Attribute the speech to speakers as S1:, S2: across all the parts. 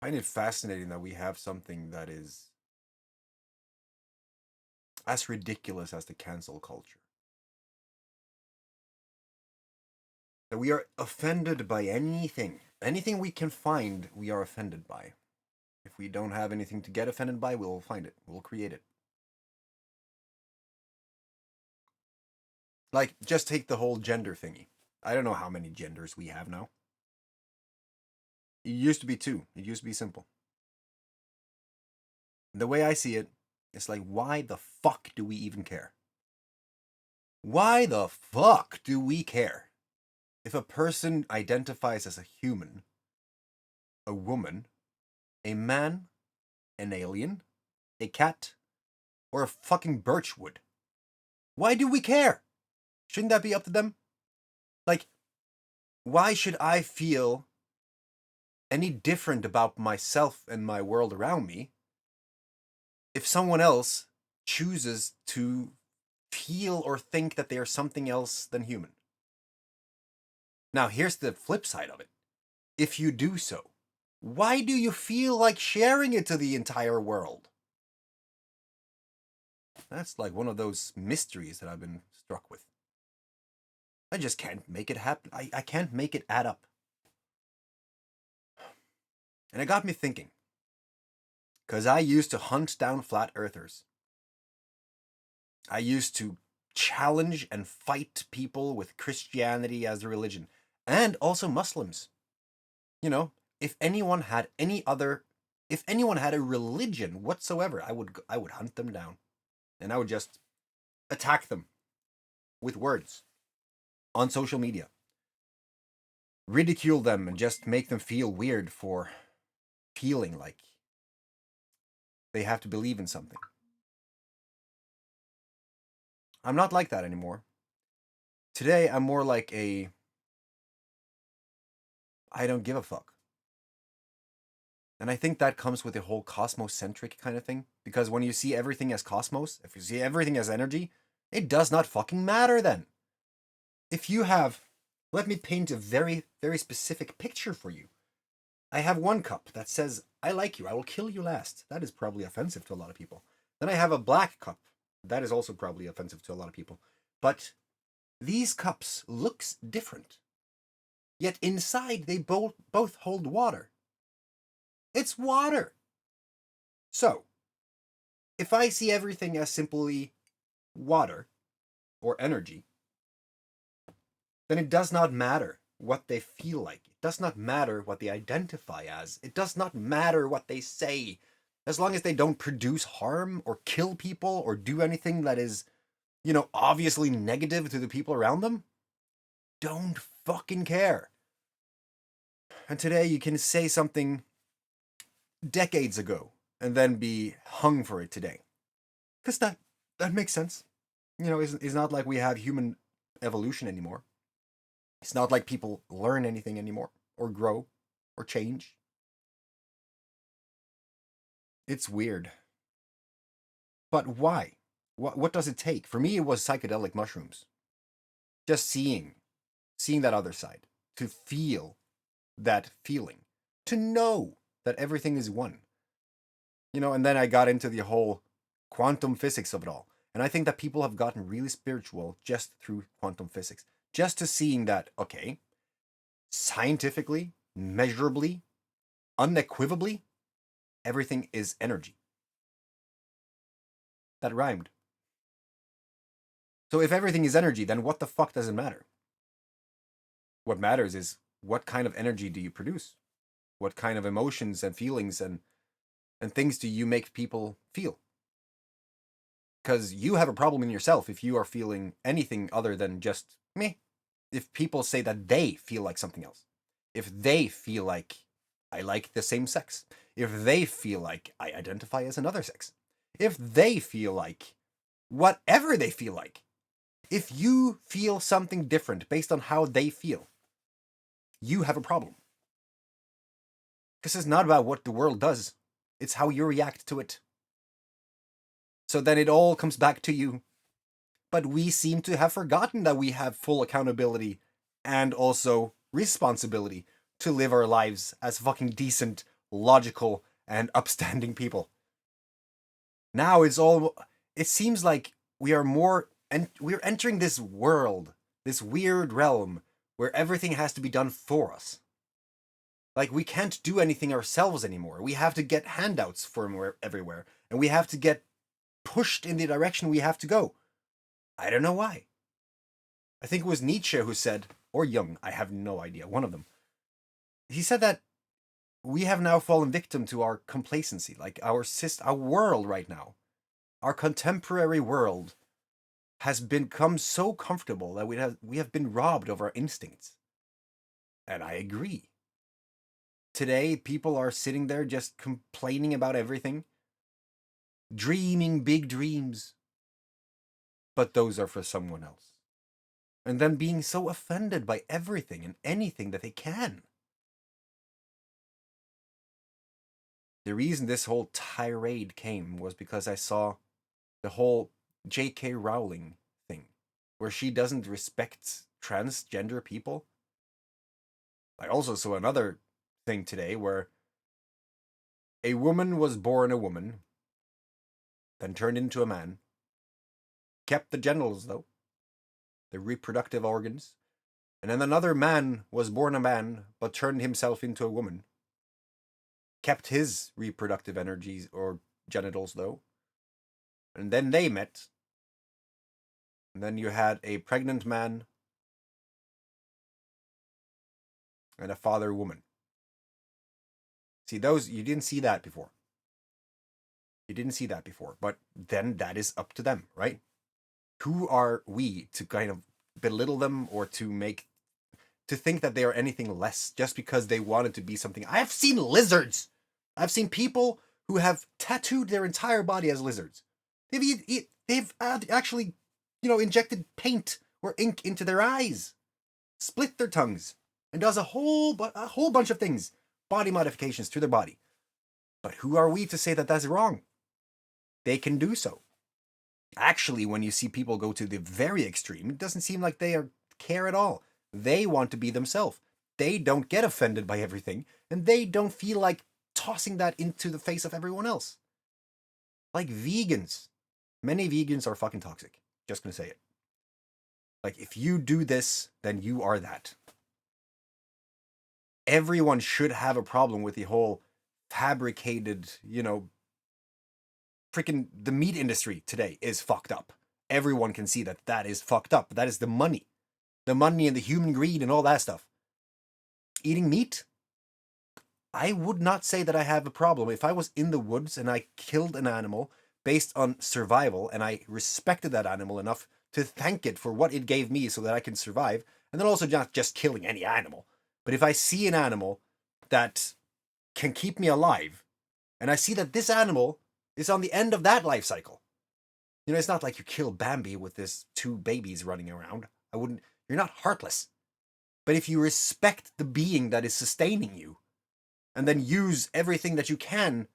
S1: find it fascinating that we have something that is as ridiculous as the cancel culture. That we are offended by anything. Anything we can find, we are offended by. If we don't have anything to get offended by, we'll find it. We'll create it. Like, just take the whole gender thingy. I don't know how many genders we have now. It used to be two. It used to be simple. The way I see it, it's like, why the fuck do we even care? Why the fuck do we care? If a person identifies as a human, a woman, a man, an alien, a cat, or a fucking birchwood, why do we care? Shouldn't that be up to them? Like, why should I feel any different about myself and my world around me if someone else chooses to feel or think that they are something else than human? Now, here's the flip side of it. If you do so, why do you feel like sharing it to the entire world? That's like one of those mysteries that I've been struck with. I just can't make it happen. I can't make it add up. And it got me thinking. Because I used to hunt down flat earthers. I used to challenge and fight people with Christianity as a religion. And also Muslims. You know, if anyone had a religion whatsoever, I would hunt them down. And I would just attack them with words on social media. Ridicule them and just make them feel weird for feeling like they have to believe in something. I'm not like that anymore. Today, I'm more like I don't give a fuck. And I think that comes with the whole cosmocentric kind of thing. Because when you see everything as cosmos, if you see everything as energy, it does not fucking matter then. If you have, let me paint a very, very specific picture for you. I have one cup that says, I like you, I will kill you last. That is probably offensive to a lot of people. Then I have a black cup. That is also probably offensive to a lot of people. But these cups looks different. Yet inside they both hold water. It's water. So, if I see everything as simply water or energy, then it does not matter what they feel like. It does not matter what they identify as. It does not matter what they say. As long as they don't produce harm or kill people or do anything that is, obviously negative to the people around them, don't fucking care. And today you can say something decades ago and then be hung for it today. Because that makes sense. It's not like we have human evolution anymore. It's not like people learn anything anymore or grow or change. It's weird. But why? What does it take? For me, it was psychedelic mushrooms. Just seeing that other side, to feel that feeling, to know that everything is one. And then I got into the whole quantum physics of it all. And I think that people have gotten really spiritual just through quantum physics. Just to seeing that, okay, scientifically, measurably, unequivocally, everything is energy. That rhymed. So if everything is energy, then what the fuck does it matter? What matters is what kind of energy do you produce? What kind of emotions and feelings and things do you make people feel? Because you have a problem in yourself if you are feeling anything other than just me. If people say that they feel like something else, if they feel like I like the same sex, if they feel like I identify as another sex, if they feel like whatever they feel like, if you feel something different based on how they feel, you have a problem. Because it's not about what the world does, it's how you react to it. So then it all comes back to you. But we seem to have forgotten that we have full accountability and also responsibility to live our lives as fucking decent, logical, and upstanding people. Now it seems like we are more, and we're entering this world, this weird realm where everything has to be done for us. Like, we can't do anything ourselves anymore. We have to get handouts from everywhere, and we have to get pushed in the direction we have to go. I don't know why. I think it was Nietzsche who said, or Jung, I have no idea, one of them. He said that we have now fallen victim to our complacency, like our world right now. Our contemporary world has become so comfortable that we have been robbed of our instincts. And I agree. Today, people are sitting there just complaining about everything, dreaming big dreams, but those are for someone else. And then being so offended by everything and anything that they can. The reason this whole tirade came was because I saw the whole J.K. Rowling thing, where she doesn't respect transgender people. I also saw another thing today where a woman was born a woman, then turned into a man, kept the genitals though, the reproductive organs, and then another man was born a man but turned himself into a woman, kept his reproductive energies or genitals though, and then they met, and then you had a pregnant man and a father woman. See, those, you didn't see that before. You didn't see that before, but then that is up to them, right? Who are we to kind of belittle them or to think that they are anything less just because they wanted to be something? I have seen lizards. I've seen people who have tattooed their entire body as lizards. They've actually, injected paint or ink into their eyes, split their tongues, and does a whole bunch of things, body modifications to their body. But who are we to say that that's wrong? They can do so. Actually, when you see people go to the very extreme, it doesn't seem like they care at all. They want to be themselves. They don't get offended by everything, and they don't feel like tossing that into the face of everyone else. Like vegans. Many vegans are fucking toxic. Just gonna say it. Like, if you do this, then you are that. Everyone should have a problem with the whole fabricated, freaking, the meat industry today is fucked up. Everyone can see that is fucked up. That is the money. The money and the human greed and all that stuff. Eating meat? I would not say that I have a problem. If I was in the woods and I killed an animal based on survival and I respected that animal enough to thank it for what it gave me so that I can survive, and then also not just killing any animal, but if I see an animal that can keep me alive and I see that this animal is on the end of that life cycle, it's not like you kill Bambi with his 2 babies running around. You're not heartless. But if you respect the being that is sustaining you, and then use everything that you can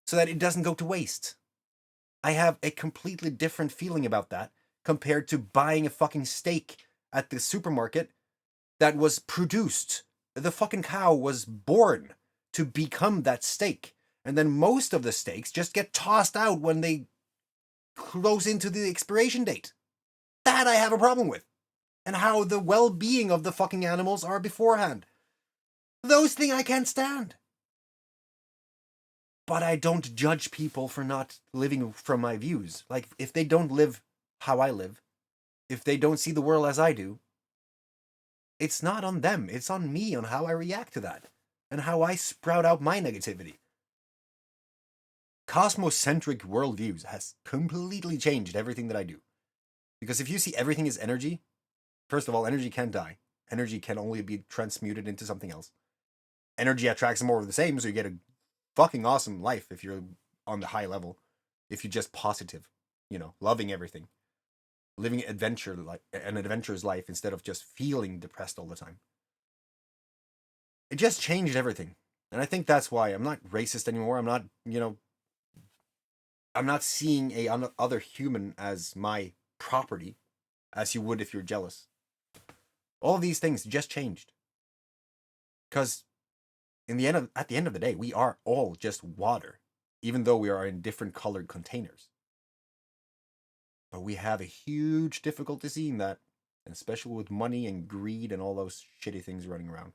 S1: so that it doesn't go to waste, I have a completely different feeling about that compared to buying a fucking steak at the supermarket that was produced. The fucking cow was born to become that steak. And then most of the steaks just get tossed out when they close into the expiration date. That I have a problem with. And how the well-being of the fucking animals are beforehand. Those things I can't stand. But I don't judge people for not living from my views. Like, if they don't live how I live, if they don't see the world as I do, it's not on them. It's on me, on how I react to that. And how I sprout out my negativity. Cosmocentric worldviews has completely changed everything that I do. Because if you see everything as energy, first of all, energy can't die. Energy can only be transmuted into something else. Energy attracts more of the same, so you get a fucking awesome life if you're on the high level. If you're just positive, loving everything. Living an adventurous life instead of just feeling depressed all the time. It just changed everything. And I think that's why I'm not racist anymore. I'm not, I'm not seeing a other human as my property, as you would if you're jealous. All of these things just changed. Because at the end of the day, we are all just water, even though we are in different colored containers. But we have a huge difficulty seeing that, and especially with money and greed and all those shitty things running around.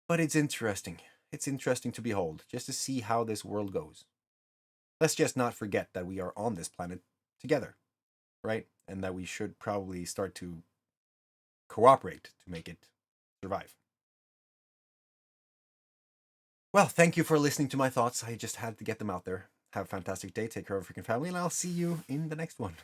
S1: But it's interesting. It's interesting to behold, just to see how this world goes. Let's just not forget that we are on this planet together, right? And that we should probably start to cooperate to make it survive. Well, thank you for listening to my thoughts. I just had to get them out there. Have a fantastic day. Take care of your freaking family, and I'll see you in the next one.